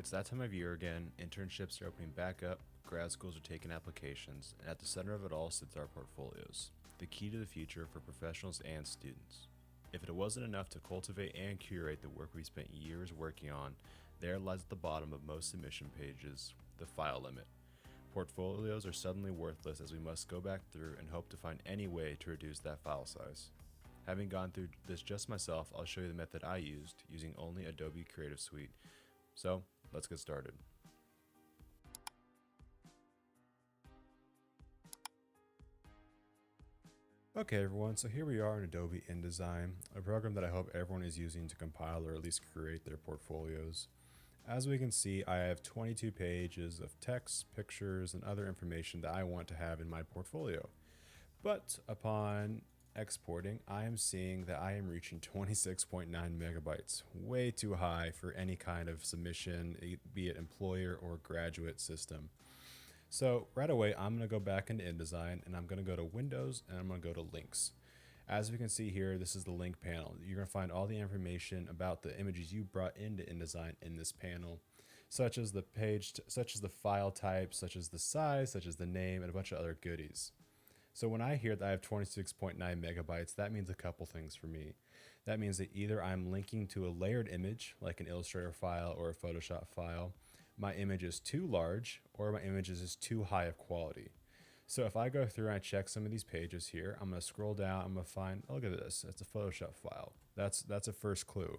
It's that time of year again. Internships are opening back up, grad schools are taking applications, and at the center of it all sits our portfolios, the key to the future for professionals and students. If it wasn't enough to cultivate and curate the work we spent years working on, there lies at the bottom of most submission pages the file limit. Portfolios are suddenly worthless as we must go back through and hope to find any way to reduce that file size. Having gone through this just myself, I'll show you the method I used using only Adobe Creative Suite. So, let's get started. Okay everyone, so here we are in Adobe InDesign, a program that I hope everyone is using to compile or at least create their portfolios. As we can see, I have 22 pages of text, pictures, and other information that I want to have in my portfolio. But upon exporting, I am seeing that I am reaching 26.9 megabytes, way too high for any kind of submission, be it employer or graduate system. So right away, I'm going to go back into InDesign and I'm going to go to Windows and I'm going to go to Links. As we can see here, this is the link panel. You're going to find all the information about the images you brought into InDesign in this panel, such as the page, such as the file type, such as the size, such as the name, and a bunch of other goodies. So when I hear that I have 26.9 megabytes, that means a couple things for me. That means that either I'm linking to a layered image, like an Illustrator file or a Photoshop file, my image is too large, or my image is just too high of quality. So if I go through and I check some of these pages here, I'm going to scroll down, I'm going to find, oh, look at this, it's a Photoshop file. That's a first clue.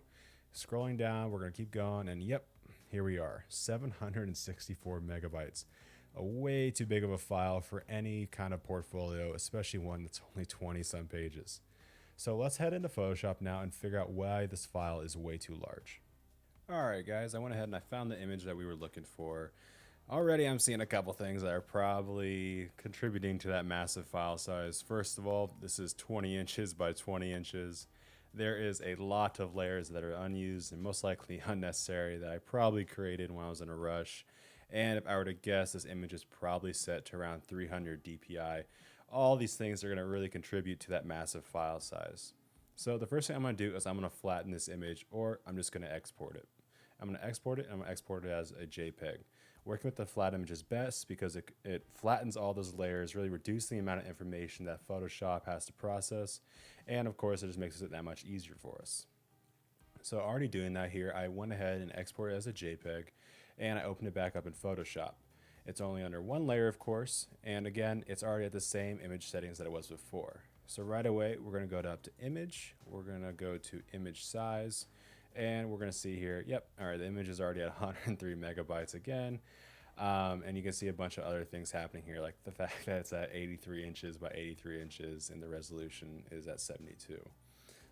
Scrolling down, we're going to keep going, and yep, here we are, 764 megabytes. A way too big of a file for any kind of portfolio, especially one that's only 20 some pages. So let's head into Photoshop now and figure out why this file is way too large. Alright guys, I went ahead and I found the image that we were looking for. Already I'm seeing a couple things that are probably contributing to that massive file size. First of all, this is 20 inches by 20 inches. There is a lot of layers that are unused and most likely unnecessary that I probably created when I was in a rush. And if I were to guess, this image is probably set to around 300 dpi. All these things are going to really contribute to that massive file size. So the first thing I'm going to do is I'm going to flatten this image, or I'm just going to export it. I'm going to export it, and I'm going to export it as a JPEG. Working with the flat image is best because it flattens all those layers, really reducing the amount of information that Photoshop has to process. And of course, it just makes it that much easier for us. So already doing that here, I went ahead and exported it as a JPEG, and I opened it back up in Photoshop. It's only under one layer, of course, and again, it's already at the same image settings that it was before. So right away, we're going to go up to Image, we're going to go to Image Size, and we're going to see here, yep, all right, the image is already at 103 megabytes again. And you can see a bunch of other things happening here, like the fact that it's at 83 inches by 83 inches and the resolution is at 72.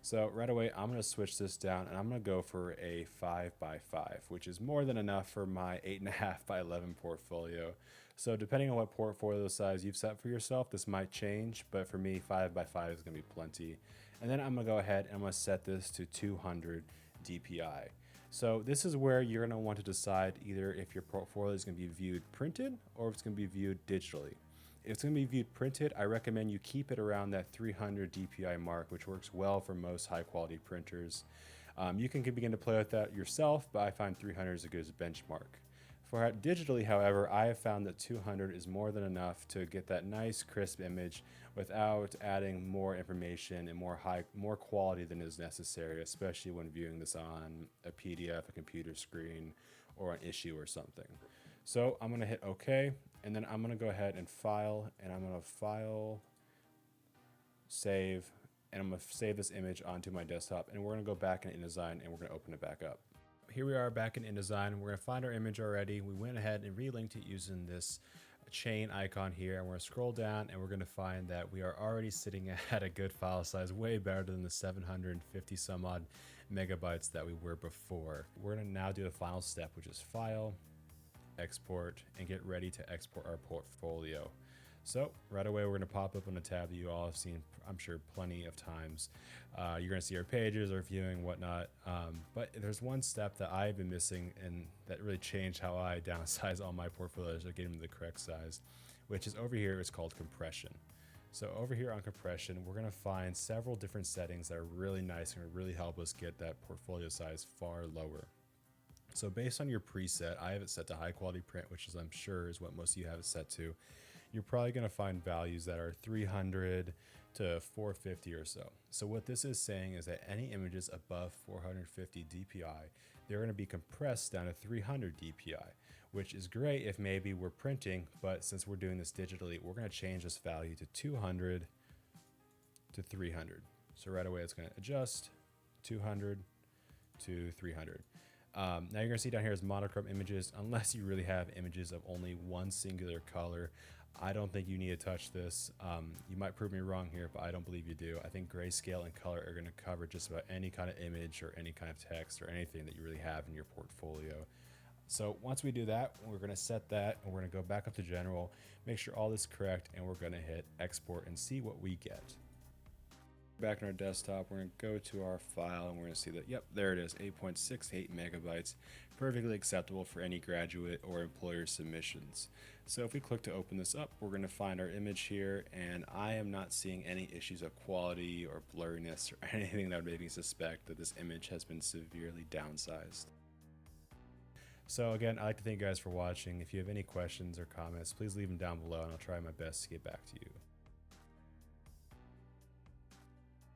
So right away, I'm going to switch this down and I'm going to go for a 5 by 5, which is more than enough for my 8.5 by 11 portfolio. So depending on what portfolio size you've set for yourself, this might change, but for me, 5 by 5 is going to be plenty. And then I'm going to go ahead and I'm going to set this to 200 dpi. So this is where you're going to want to decide either if your portfolio is going to be viewed printed or if it's going to be viewed digitally. If it's going to be viewed printed, I recommend you keep it around that 300 dpi mark, which works well for most high quality printers. You can begin to play with that yourself, but I find 300 is a good benchmark. For digitally, however, I have found that 200 is more than enough to get that nice crisp image without adding more information and more quality than is necessary, especially when viewing this on a PDF, a computer screen, or an issue or something. So I'm going to hit OK, and then I'm going to go ahead and file, and I'm going to file, save, and I'm going to save this image onto my desktop, and we're going to go back in InDesign and we're going to open it back up. Here we are back in InDesign. We're going to find our image already. We went ahead and relinked it using this chain icon here, and we're going to scroll down and we're going to find that we are already sitting at a good file size, way better than the 750 some odd megabytes that we were before. We're going to now do the final step, which is File, Export, and get ready to export our portfolio. So right away, we're going to pop up on a tab that you all have seen, I'm sure, plenty of times. You're going to see our pages, our viewing, whatnot. But there's one step that I've been missing and that really changed how I downsize all my portfolios or get them to the correct size, which is over here. It's called compression. So over here on compression, we're going to find several different settings that are really nice and really help us get that portfolio size far lower. So based on your preset, I have it set to high quality print, which is I'm sure is what most of you have it set to. You're probably going to find values that are 300 to 450 or so. So what this is saying is that any images above 450 dpi, they're going to be compressed down to 300 dpi, which is great if maybe we're printing, but since we're doing this digitally, we're going to change this value to 200 to 300. So right away it's going to adjust 200 to 300. Now you're going to see down here is monochrome images. Unless you really have images of only one singular color, I don't think you need to touch this. You might prove me wrong here, but I don't believe you do. I think grayscale and color are going to cover just about any kind of image or any kind of text or anything that you really have in your portfolio. So once we do that, we're going to set that and we're going to go back up to general, make sure all this is correct, and we're going to hit export and see what we get. Back on our desktop, we're going to go to our file and we're going to see that, yep, there it is, 8.68 megabytes, perfectly acceptable for any graduate or employer submissions. So if we click to open this up, we're going to find our image here, and I am not seeing any issues of quality or blurriness or anything that would make me suspect that this image has been severely downsized. So again, I'd like to thank you guys for watching. If you have any questions or comments, please leave them down below and I'll try my best to get back to you.